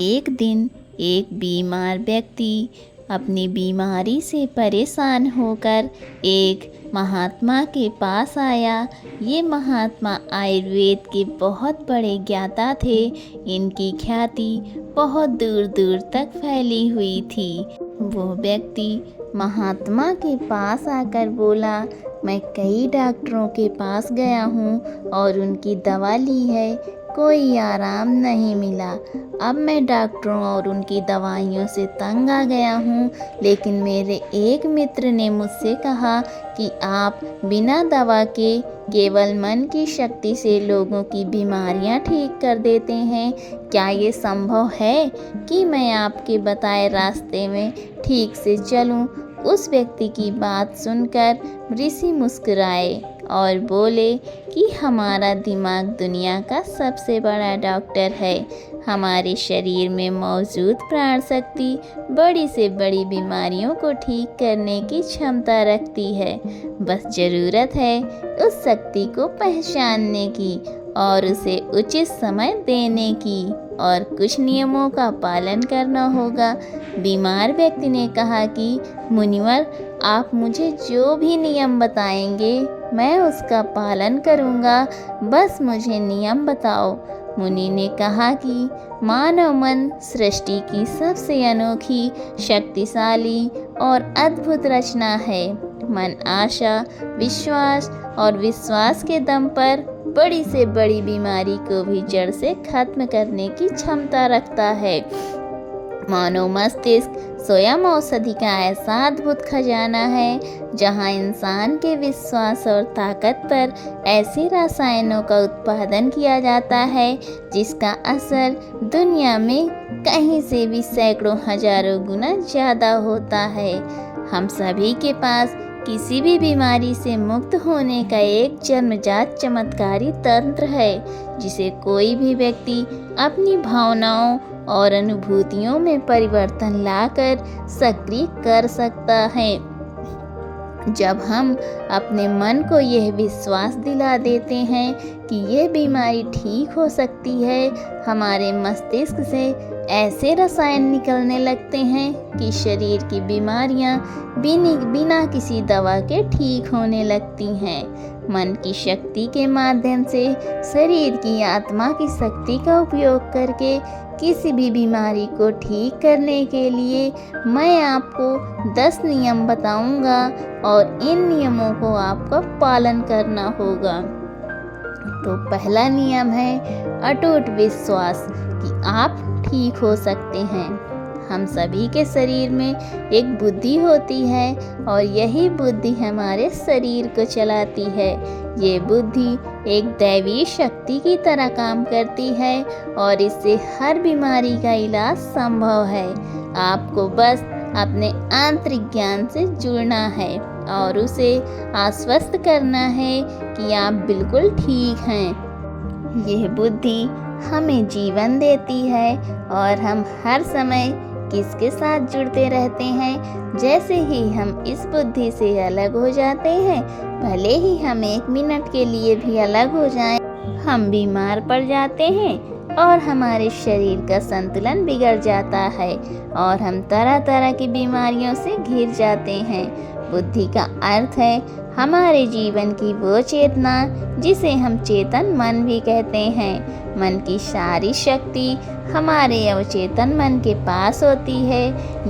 एक दिन एक बीमार व्यक्ति अपनी बीमारी से परेशान होकर एक महात्मा के पास आया। ये महात्मा आयुर्वेद के बहुत बड़े ज्ञाता थे। इनकी ख्याति बहुत दूर दूर तक फैली हुई थी। वो व्यक्ति महात्मा के पास आकर बोला, मैं कई डॉक्टरों के पास गया हूँ और उनकी दवा ली है, कोई आराम नहीं मिला। अब मैं डॉक्टरों और उनकी दवाइयों से तंग आ गया हूँ, लेकिन मेरे एक मित्र ने मुझसे कहा कि आप बिना दवा के केवल मन की शक्ति से लोगों की बीमारियाँ ठीक कर देते हैं। क्या ये संभव है कि मैं आपके बताए रास्ते में ठीक से चलूँ? उस व्यक्ति की बात सुनकर ऋषि मुस्कुराए और बोले कि हमारा दिमाग दुनिया का सबसे बड़ा डॉक्टर है। हमारे शरीर में मौजूद प्राण शक्ति बड़ी से बड़ी बीमारियों को ठीक करने की क्षमता रखती है। बस ज़रूरत है उस शक्ति को पहचानने की और उसे उचित समय देने की, और कुछ नियमों का पालन करना होगा। बीमार व्यक्ति ने कहा कि मुनिवर, आप मुझे जो भी नियम बताएंगे मैं उसका पालन करूँगा, बस मुझे नियम बताओ। मुनि ने कहा कि मानव मन सृष्टि की सबसे अनोखी, शक्तिशाली और अद्भुत रचना है। मन आशा, विश्वास और विश्वास के दम पर बड़ी से बड़ी बीमारी को भी जड़ से खत्म करने की क्षमता रखता है। मानव मस्तिष्क स्वयं औषधि का ऐसा अद्भुत खजाना है, जहां इंसान के विश्वास और ताकत पर ऐसे रसायनों का उत्पादन किया जाता है जिसका असर दुनिया में कहीं से भी सैकड़ों हजारों गुना ज़्यादा होता है। हम सभी के पास किसी भी बीमारी से मुक्त होने का एक जन्मजात चमत्कारी तंत्र है, जिसे कोई भी व्यक्ति अपनी भावनाओं और अनुभूतियों में परिवर्तन लाकर सक्रिय कर सकता है। जब हम अपने मन को यह विश्वास दिला देते हैं कि यह बीमारी ठीक हो सकती है, हमारे मस्तिष्क से ऐसे रसायन निकलने लगते हैं कि शरीर की बीमारियां बिना किसी दवा के ठीक होने लगती हैं। मन की शक्ति के माध्यम से शरीर की आत्मा की शक्ति का उपयोग करके किसी भी बीमारी को ठीक करने के लिए मैं आपको 10 नियम बताऊंगा और इन नियमों को आपको पालन करना होगा। तो पहला नियम है अटूट विश्वास कि आप ठीक हो सकते हैं। हम सभी के शरीर में एक बुद्धि होती है और यही बुद्धि हमारे शरीर को चलाती है। ये बुद्धि एक दैवीय शक्ति की तरह काम करती है और इससे हर बीमारी का इलाज संभव है। आपको बस अपने आंतरिक ज्ञान से जुड़ना है और उसे आश्वस्त करना है कि आप बिल्कुल ठीक हैं। यह बुद्धि हमें जीवन देती है और हम हर समय किसके साथ जुड़ते रहते हैं। जैसे ही हम इस बुद्धि से अलग हो जाते हैं, भले ही हम 1 मिनट के लिए भी अलग हो जाएं, हम बीमार पड़ जाते हैं और हमारे शरीर का संतुलन बिगड़ जाता है और हम तरह तरह की बीमारियों से घिर जाते हैं। बुद्धि का अर्थ है हमारे जीवन की वो चेतना जिसे हम चेतन मन भी कहते हैं। मन की सारी शक्ति हमारे अवचेतन मन के पास होती है।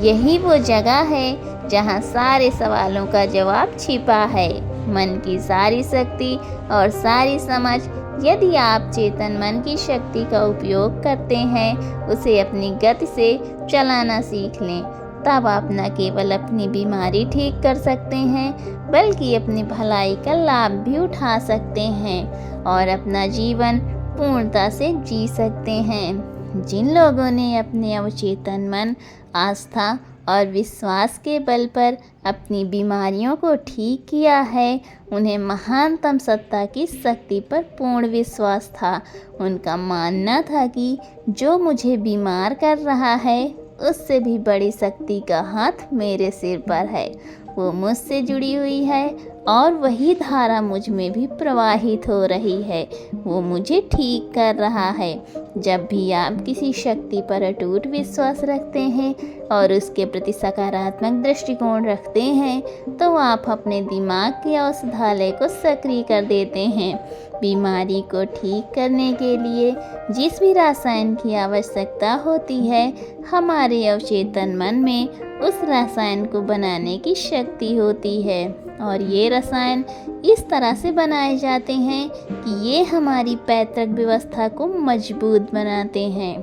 यही वो जगह है जहाँ सारे सवालों का जवाब छिपा है। मन की सारी शक्ति और सारी समझ, यदि आप चेतन मन की शक्ति का उपयोग करते हैं, उसे अपनी गति से चलाना सीख लें, तब आप न केवल अपनी बीमारी ठीक कर सकते हैं, बल्कि अपनी भलाई का लाभ भी उठा सकते हैं और अपना जीवन पूर्णता से जी सकते हैं। जिन लोगों ने अपने अवचेतन मन, आस्था और विश्वास के बल पर अपनी बीमारियों को ठीक किया है, उन्हें महानतम सत्ता की शक्ति पर पूर्ण विश्वास था। उनका मानना था कि जो मुझे बीमार कर रहा है, उससे भी बड़ी शक्ति का हाथ मेरे सिर पर है। वो मुझसे जुड़ी हुई है और वही धारा मुझ में भी प्रवाहित हो रही है, वो मुझे ठीक कर रहा है। जब भी आप किसी शक्ति पर अटूट विश्वास रखते हैं और उसके प्रति सकारात्मक दृष्टिकोण रखते हैं, तो आप अपने दिमाग के औषधालय को सक्रिय कर देते हैं। बीमारी को ठीक करने के लिए जिस भी रसायन की आवश्यकता होती है, हमारे अवचेतन मन में उस रसायन को बनाने की शक्ति होती है, और ये रसायन इस तरह से बनाए जाते हैं कि ये हमारी पैतृक व्यवस्था को मजबूत बनाते हैं,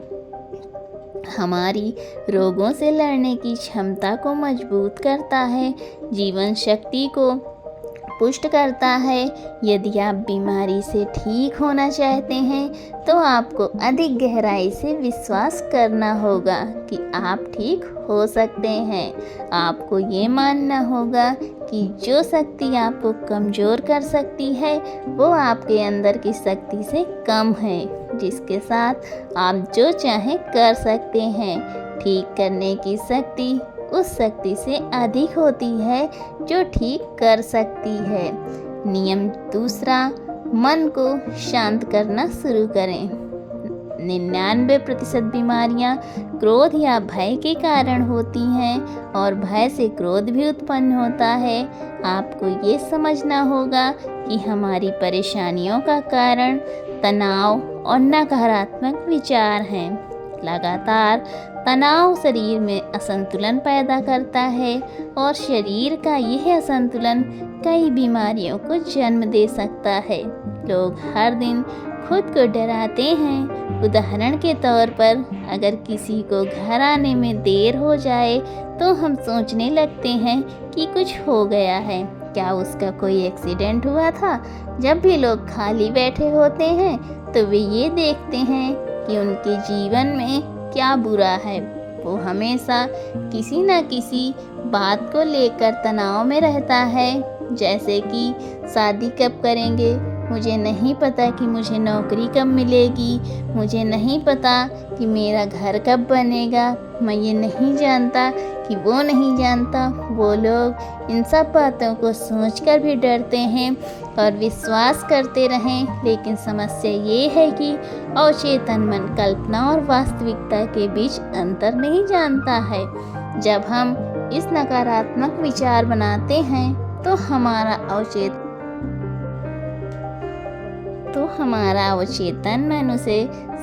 हमारी रोगों से लड़ने की क्षमता को मजबूत करता है, जीवन शक्ति को पुष्ट करता है। यदि आप बीमारी से ठीक होना चाहते हैं तो आपको अधिक गहराई से विश्वास करना होगा कि आप ठीक हो सकते हैं। आपको ये मानना होगा कि जो शक्ति आपको कमज़ोर कर सकती है वो आपके अंदर की शक्ति से कम है, जिसके साथ आप जो चाहें कर सकते हैं। ठीक करने की शक्ति उस शक्ति से अधिक होती है जो ठीक कर सकती है। नियम दूसरा, मन को शांत करना शुरू करें। 99% बीमारियां क्रोध या भय के कारण होती हैं, और भय से क्रोध भी उत्पन्न होता है। आपको ये समझना होगा कि हमारी परेशानियों का कारण तनाव और नकारात्मक विचार हैं। लगातार तनाव शरीर में असंतुलन पैदा करता है, और शरीर का यह असंतुलन कई बीमारियों को जन्म दे सकता है। लोग हर दिन खुद को डराते हैं। उदाहरण के तौर पर, अगर किसी को घर आने में देर हो जाए तो हम सोचने लगते हैं कि कुछ हो गया है, क्या उसका कोई एक्सीडेंट हुआ था। जब भी लोग खाली बैठे होते हैं तो वे ये देखते हैं कि उनके जीवन में क्या बुरा है। वो हमेशा किसी न किसी बात को लेकर तनाव में रहता है, जैसे कि शादी कब करेंगे, मुझे नहीं पता कि मुझे नौकरी कब मिलेगी, मुझे नहीं पता कि मेरा घर कब बनेगा, मैं ये नहीं जानता कि वो नहीं जानता। वो लोग इन सब बातों को सोचकर भी डरते हैं और विश्वास करते रहें। लेकिन समस्या ये है कि अवचेतन मन कल्पना और वास्तविकता के बीच अंतर नहीं जानता है। जब हम इस नकारात्मक विचार बनाते हैं तो हमारा अवचेतन मन उसे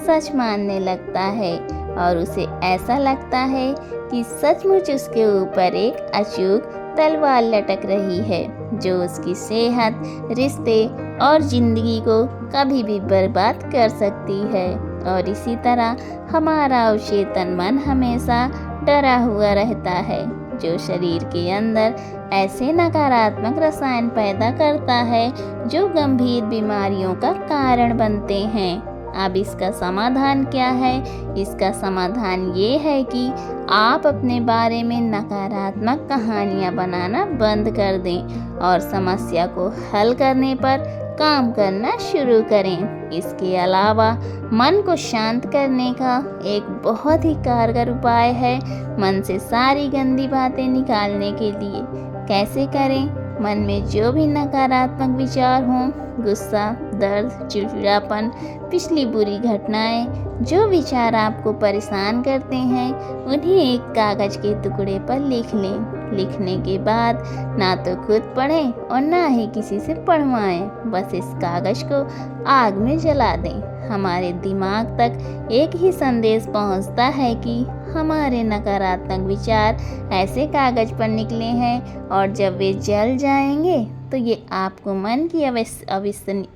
सच मानने लगता है, और उसे ऐसा लगता है कि सचमुच उसके ऊपर एक अचूक तलवार लटक रही है, जो उसकी सेहत, रिश्ते और ज़िंदगी को कभी भी बर्बाद कर सकती है। और इसी तरह हमारा अवचेतन मन हमेशा डरा हुआ रहता है, जो शरीर के अंदर ऐसे नकारात्मक रसायन पैदा करता है जो गंभीर बीमारियों का कारण बनते हैं। अब इसका समाधान क्या है? इसका समाधान ये है कि आप अपने बारे में नकारात्मक कहानियाँ बनाना बंद कर दें और समस्या को हल करने पर काम करना शुरू करें। इसके अलावा मन को शांत करने का एक बहुत ही कारगर उपाय है मन से सारी गंदी बातें निकालने के लिए। कैसे करें? मन में जो भी नकारात्मक विचार हों, गुस्सा, दर्द, चिड़चिड़ापन, पिछली बुरी घटनाएं, जो विचार आपको परेशान करते हैं, उन्हें एक कागज़ के टुकड़े पर लिख लें। लिखने के बाद ना तो खुद पढ़ें और ना ही किसी से पढ़वाएं। बस इस कागज़ को आग में जला दें। हमारे दिमाग तक एक ही संदेश पहुंचता है कि हमारे नकारात्मक विचार ऐसे कागज़ पर निकले हैं, और जब वे जल जाएंगे तो ये आपको मन की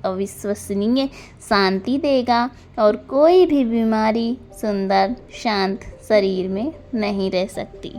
अविश्वसनीय शांति देगा, और कोई भी बीमारी सुंदर शांत शरीर में नहीं रह सकती।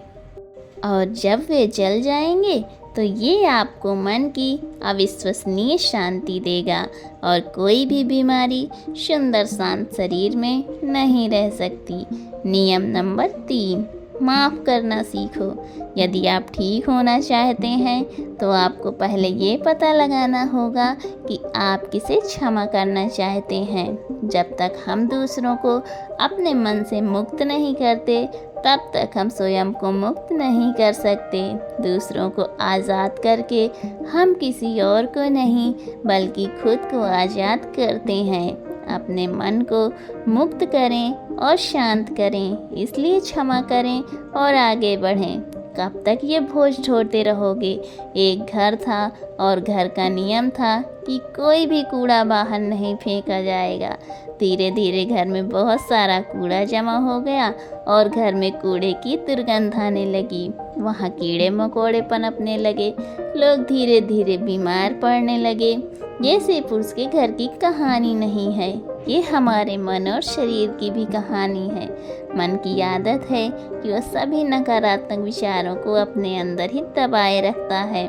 और जब वे जल जाएंगे तो ये आपको मन की अविश्वसनीय शांति देगा, और कोई भी बीमारी सुंदर शांत शरीर में नहीं रह सकती। नियम नंबर 3, माफ़ करना सीखो। यदि आप ठीक होना चाहते हैं तो आपको पहले ये पता लगाना होगा कि आप किसे क्षमा करना चाहते हैं। जब तक हम दूसरों को अपने मन से मुक्त नहीं करते, तब तक हम स्वयं को मुक्त नहीं कर सकते। दूसरों को आज़ाद करके हम किसी और को नहीं बल्कि खुद को आज़ाद करते हैं। अपने मन को मुक्त करें और शांत करें। इसलिए क्षमा करें और आगे बढ़ें। कब तक ये बोझ ढोते रहोगे। एक घर था और घर का नियम था कि कोई भी कूड़ा बाहर नहीं फेंका जाएगा। धीरे धीरे घर में बहुत सारा कूड़ा जमा हो गया और घर में कूड़े की दुर्गंध आने लगी। वहाँ कीड़े मकोड़े पनपने लगे। लोग धीरे धीरे बीमार पड़ने लगे। ये सिर्फ उसके घर की कहानी नहीं है, ये हमारे मन और शरीर की भी कहानी है। मन की आदत है कि वह सभी नकारात्मक विचारों को अपने अंदर ही दबाए रखता है।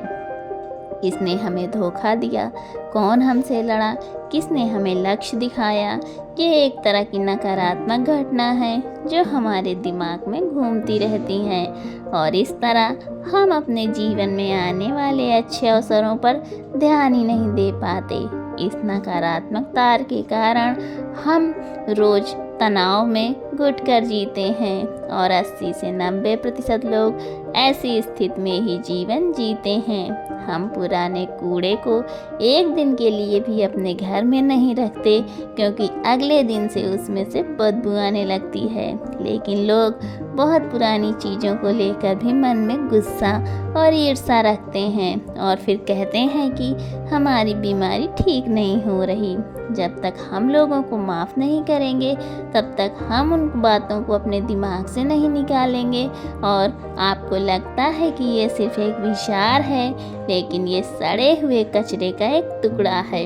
किसने हमें धोखा दिया, कौन हमसे लड़ा, किसने हमें लक्ष्य दिखाया, ये एक तरह की नकारात्मक घटना है जो हमारे दिमाग में घूमती रहती हैं और इस तरह हम अपने जीवन में आने वाले अच्छे अवसरों पर ध्यान ही नहीं दे पाते। इस नकारात्मक तार के कारण हम रोज तनाव में घुट कर जीते हैं और 80 से 90% लोग ऐसी स्थिति में ही जीवन जीते हैं। हम पुराने कूड़े को एक दिन के लिए भी अपने घर में नहीं रखते क्योंकि अगले दिन से उसमें से बदबू आने लगती है। लेकिन लोग बहुत पुरानी चीज़ों को लेकर भी मन में गुस्सा और ईर्ष्या रखते हैं और फिर कहते हैं कि हमारी बीमारी ठीक नहीं हो रही। जब तक हम लोगों को माफ़ नहीं करेंगे तब तक हम उन बातों को अपने दिमाग से नहीं निकालेंगे। और आपको लगता है कि ये सिर्फ एक विचार है, लेकिन ये सड़े हुए कचरे का एक टुकड़ा है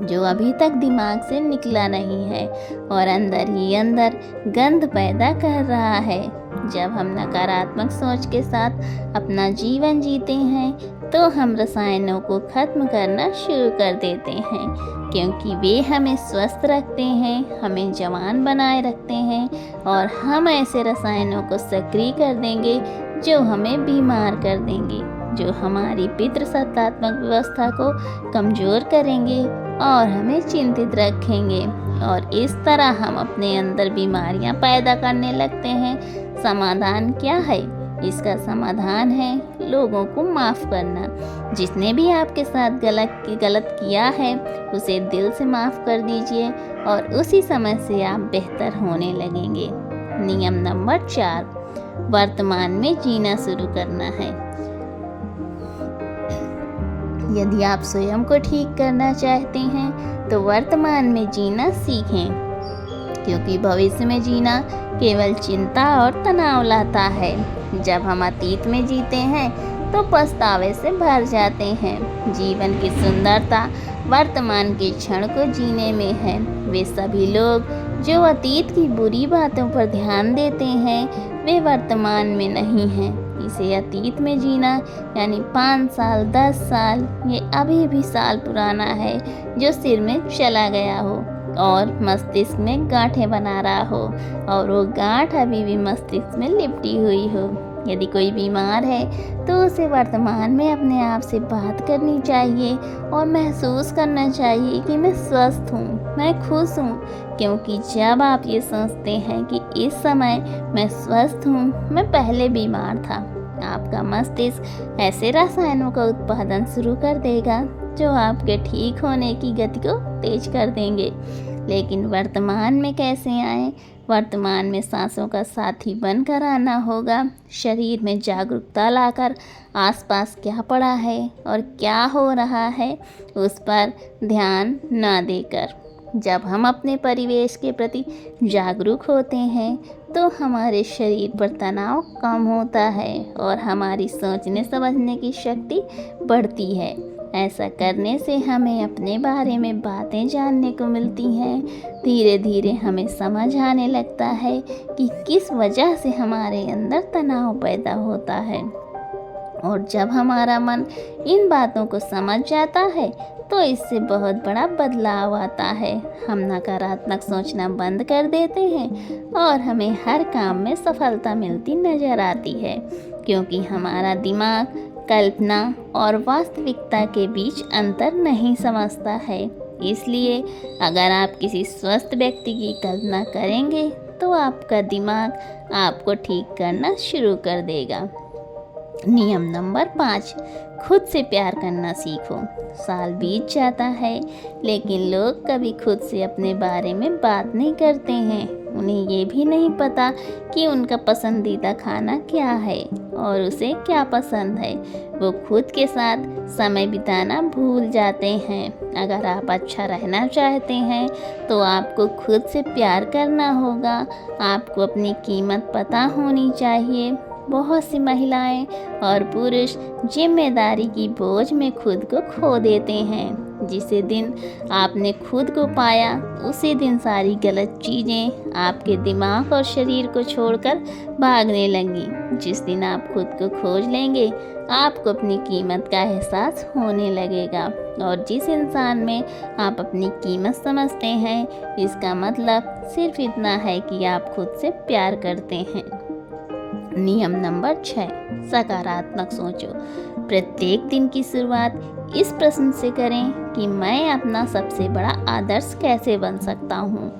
जो अभी तक दिमाग से निकला नहीं है और अंदर ही अंदर गंध पैदा कर रहा है। जब हम नकारात्मक सोच के साथ अपना जीवन जीते हैं तो हम रसायनों को खत्म करना शुरू कर देते हैं क्योंकि वे हमें स्वस्थ रखते हैं, हमें जवान बनाए रखते हैं और हम ऐसे रसायनों को सक्रिय कर देंगे जो हमें बीमार कर देंगे, जो हमारी पितृसत्तात्मक व्यवस्था को कमज़ोर करेंगे और हमें चिंतित रखेंगे और इस तरह हम अपने अंदर बीमारियां पैदा करने लगते हैं। समाधान क्या है? इसका समाधान है लोगों को माफ़ करना। जिसने भी आपके साथ गलत किया है उसे दिल से माफ़ कर दीजिए और उसी समय से आप बेहतर होने लगेंगे। नियम नंबर 4, वर्तमान में जीना शुरू करना है। यदि आप स्वयं को ठीक करना चाहते हैं तो वर्तमान में जीना सीखें क्योंकि भविष्य में जीना केवल चिंता और तनाव लाता है। जब हम अतीत में जीते हैं तो पछतावे से भर जाते हैं। जीवन की सुंदरता वर्तमान के क्षण को जीने में है। वे सभी लोग जो अतीत की बुरी बातों पर ध्यान देते हैं वे वर्तमान में नहीं हैं। इसे अतीत में जीना यानी 5 साल 10 साल ये अभी भी साल पुराना है जो सिर में चला गया हो और मस्तिष्क में गांठें बना रहा हो और वो गांठ अभी भी मस्तिष्क में लिपटी हुई हो। यदि कोई बीमार है तो उसे वर्तमान में अपने आप से बात करनी चाहिए और महसूस करना चाहिए कि मैं स्वस्थ हूँ, मैं खुश हूँ। क्योंकि जब आप ये सोचते हैं कि इस समय मैं स्वस्थ हूँ, मैं पहले बीमार था, आपका मस्तिष्क ऐसे रसायनों का उत्पादन शुरू कर देगा जो आपके ठीक होने की गति को तेज कर देंगे। लेकिन वर्तमान में कैसे आएं? वर्तमान में सांसों का साथी बनकर आना होगा। शरीर में जागरूकता लाकर आसपास क्या पड़ा है और क्या हो रहा है उस पर ध्यान न देकर। जब हम अपने परिवेश के प्रति जागरूक होते हैं तो हमारे शरीर पर तनाव कम होता है और हमारी सोचने समझने की शक्ति बढ़ती है। ऐसा करने से हमें अपने बारे में बातें जानने को मिलती हैं। धीरे धीरे हमें समझ आने लगता है कि किस वजह से हमारे अंदर तनाव पैदा होता है और जब हमारा मन इन बातों को समझ जाता है तो इससे बहुत बड़ा बदलाव आता है। हम नकारात्मक सोचना बंद कर देते हैं और हमें हर काम में सफलता मिलती नज़र आती है क्योंकि हमारा दिमाग कल्पना और वास्तविकता के बीच अंतर नहीं समझता है। इसलिए अगर आप किसी स्वस्थ व्यक्ति की कल्पना करेंगे तो आपका दिमाग आपको ठीक करना शुरू कर देगा। नियम नंबर 5, खुद से प्यार करना सीखो। साल बीत जाता है लेकिन लोग कभी खुद से अपने बारे में बात नहीं करते हैं। उन्हें ये भी नहीं पता कि उनका पसंदीदा खाना क्या है और उसे क्या पसंद है। वो खुद के साथ समय बिताना भूल जाते हैं। अगर आप अच्छा रहना चाहते हैं तो आपको खुद से प्यार करना होगा। आपको अपनी कीमत पता होनी चाहिए। बहुत सी महिलाएं और पुरुष जिम्मेदारी की बोझ में खुद को खो देते हैं। जिस दिन आपने खुद को पाया उसी दिन सारी गलत चीज़ें आपके दिमाग और शरीर को छोड़कर भागने लगी। जिस दिन आप खुद को खोज लेंगे आपको अपनी कीमत का एहसास होने लगेगा। और जिस इंसान में आप अपनी कीमत समझते हैं इसका मतलब सिर्फ इतना है कि आप खुद से प्यार करते हैं। नियम नंबर 6, सकारात्मक सोचो। प्रत्येक दिन की शुरुआत इस प्रश्न से करें कि मैं अपना सबसे बड़ा आदर्श कैसे बन सकता हूँ।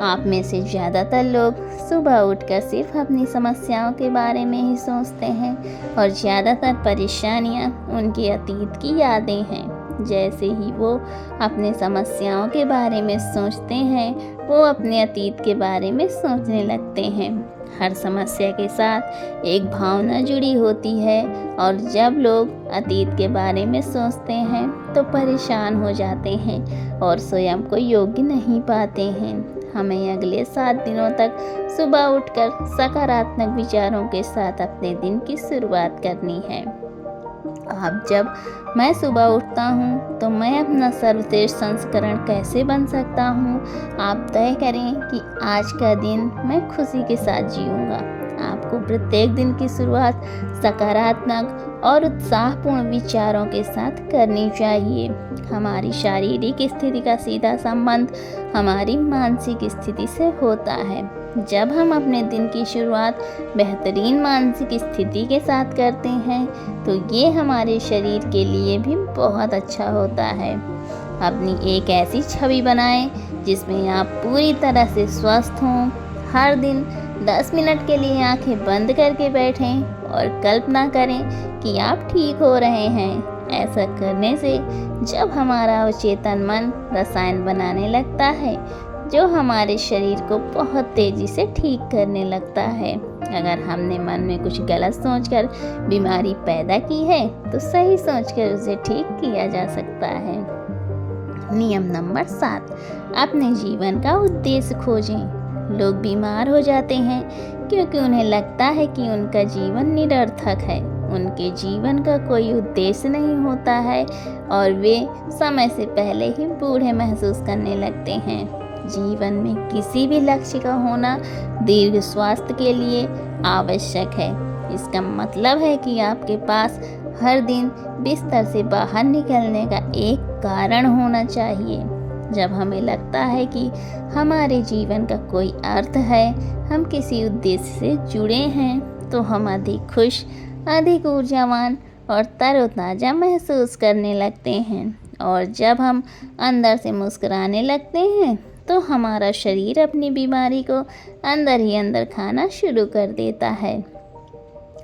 आप में से ज़्यादातर लोग सुबह उठकर सिर्फ अपनी समस्याओं के बारे में ही सोचते हैं और ज़्यादातर परेशानियाँ उनके अतीत की यादें हैं। जैसे ही वो अपने समस्याओं के बारे में सोचते हैं वो अपने अतीत के बारे में सोचने लगते हैं। हर समस्या के साथ एक भावना जुड़ी होती है और जब लोग अतीत के बारे में सोचते हैं तो परेशान हो जाते हैं और स्वयं को योग्य नहीं पाते हैं। हमें अगले 7 दिनों तक सुबह उठकर सकारात्मक विचारों के साथ अपने दिन की शुरुआत करनी है। जब मैं सुबह उठता हूँ तो मैं अपना सर्वश्रेष्ठ संस्करण कैसे बन सकता हूँ। आप तय करें कि आज का दिन मैं खुशी के साथ जीऊँगा। आपको प्रत्येक दिन की शुरुआत सकारात्मक और उत्साहपूर्ण विचारों के साथ करनी चाहिए। हमारी शारीरिक स्थिति का सीधा संबंध हमारी मानसिक स्थिति से होता है। जब हम अपने दिन की शुरुआत बेहतरीन मानसिक स्थिति के साथ करते हैं तो ये हमारे शरीर के लिए भी बहुत अच्छा होता है। अपनी एक ऐसी छवि बनाएं जिसमें आप पूरी तरह से स्वस्थ हों। हर दिन 10 मिनट के लिए आंखें बंद करके बैठें और कल्पना करें कि आप ठीक हो रहे हैं। ऐसा करने से जब हमारा अवचेतन मन रसायन बनाने लगता है जो हमारे शरीर को बहुत तेज़ी से ठीक करने लगता है। अगर हमने मन में कुछ गलत सोचकर बीमारी पैदा की है तो सही सोचकर उसे ठीक किया जा सकता है। नियम नंबर 7, अपने जीवन का उद्देश्य खोजें। लोग बीमार हो जाते हैं क्योंकि उन्हें लगता है कि उनका जीवन निरर्थक है। उनके जीवन का कोई उद्देश्य नहीं होता है और वे समय से पहले ही बूढ़े महसूस करने लगते हैं। जीवन में किसी भी लक्ष्य का होना दीर्घ स्वास्थ्य के लिए आवश्यक है। इसका मतलब है कि आपके पास हर दिन बिस्तर से बाहर निकलने का एक कारण होना चाहिए। जब हमें लगता है कि हमारे जीवन का कोई अर्थ है, हम किसी उद्देश्य से जुड़े हैं, तो हम अधिक खुश, अधिक ऊर्जावान और तरोताज़ा महसूस करने लगते हैं। और जब हम अंदर से मुस्कुराने लगते हैं तो हमारा शरीर अपनी बीमारी को अंदर ही अंदर खाना शुरू कर देता है।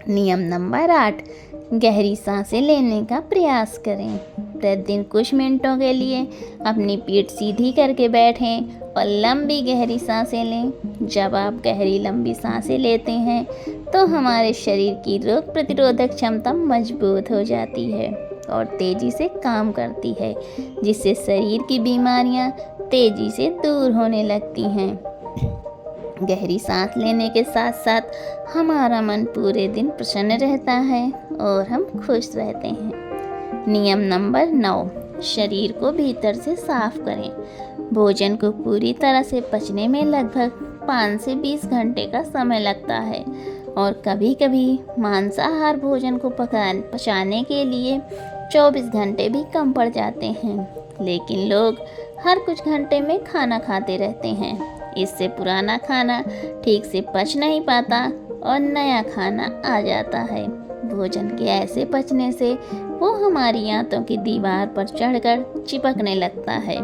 नियम नंबर 8, गहरी सांसें लेने का प्रयास करें। प्रतिदिन कुछ मिनटों के लिए अपनी पीठ सीधी करके बैठें और लंबी गहरी सांसें लें। जब आप गहरी लंबी सांसें लेते हैं तो हमारे शरीर की रोग प्रतिरोधक क्षमता मजबूत हो जाती है और तेज़ी से काम करती है, जिससे शरीर की बीमारियां तेज़ी से दूर होने लगती हैं। गहरी सांस लेने के साथ साथ हमारा मन पूरे दिन प्रसन्न रहता है और हम खुश रहते हैं। नियम नंबर 9, शरीर को भीतर से साफ करें। भोजन को पूरी तरह से पचने में लगभग 5 से 20 घंटे का समय लगता है और कभी-कभी मांसाहार भोजन को पचाने के लिए 24 घंटे भी कम पड़ जाते हैं। लेकिन लोग हर कुछ घंटे में खाना खाते रहते हैं। इससे पुराना खाना ठीक से पच नहीं पाता और नया खाना आ जाता है। भोजन के ऐसे पचने से वो हमारी आंतों की दीवार पर चढ़कर चिपकने लगता है।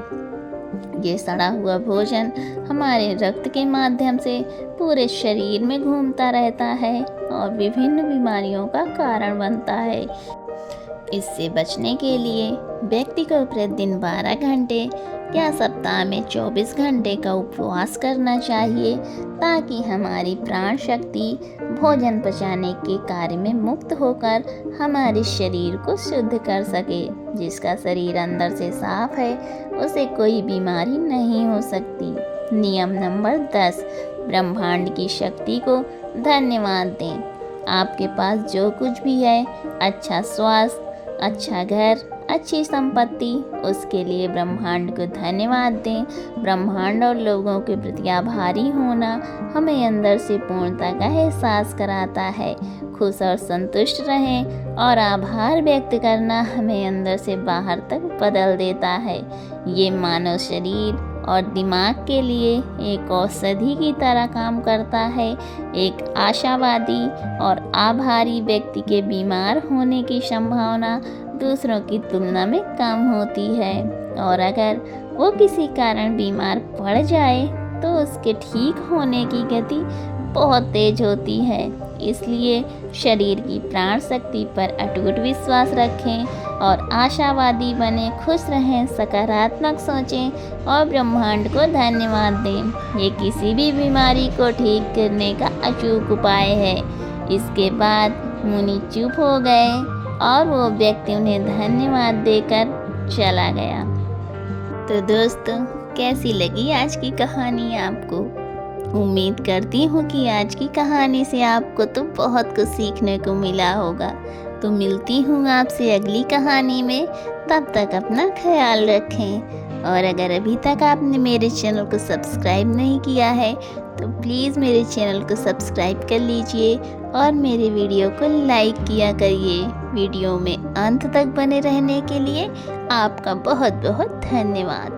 ये सड़ा हुआ भोजन हमारे रक्त के माध्यम से पूरे शरीर में घूमता रहता है और विभिन्न बीमारियों का कारण बनता है। इससे बचने के लिए व्यक्ति को प्रतिदिन 12 घंटे या सप्ताह में 24 घंटे का उपवास करना चाहिए, ताकि हमारी प्राण शक्ति भोजन पचाने के कार्य में मुक्त होकर हमारे शरीर को शुद्ध कर सके। जिसका शरीर अंदर से साफ है उसे कोई बीमारी नहीं हो सकती। नियम नंबर 10, ब्रह्मांड की शक्ति को धन्यवाद दें। आपके पास जो कुछ भी है, अच्छा स्वास्थ्य, अच्छा घर, अच्छी संपत्ति, उसके लिए ब्रह्मांड को धन्यवाद दें। ब्रह्मांड और लोगों के प्रति आभारी होना हमें अंदर से पूर्णता का एहसास कराता है। खुश और संतुष्ट रहें और आभार व्यक्त करना हमें अंदर से बाहर तक बदल देता है। ये मानव शरीर और दिमाग के लिए एक औषधि की तरह काम करता है। एक आशावादी और आभारी व्यक्ति के बीमार होने की संभावना दूसरों की तुलना में कम होती है, और अगर वो किसी कारण बीमार पड़ जाए तो उसके ठीक होने की गति बहुत तेज होती है। इसलिए शरीर की प्राण शक्ति पर अटूट विश्वास रखें और आशावादी बने, खुश रहें, सकारात्मक सोचें और ब्रह्मांड को धन्यवाद दें। ये किसी भी बीमारी को ठीक करने का अचूक उपाय है। इसके बाद मुनि चुप हो गए और वो व्यक्ति उन्हें धन्यवाद देकर चला गया। तो दोस्तों, कैसी लगी आज की कहानी आपको? उम्मीद करती हूँ कि आज की कहानी से आपको तो बहुत कुछ सीखने को मिला होगा। तो मिलती हूँ आपसे अगली कहानी में। तब तक अपना ख्याल रखें, और अगर अभी तक आपने मेरे चैनल को सब्सक्राइब नहीं किया है तो प्लीज़ मेरे चैनल को सब्सक्राइब कर लीजिए और मेरे वीडियो को लाइक किया करिए। वीडियो में अंत तक बने रहने के लिए आपका बहुत बहुत धन्यवाद।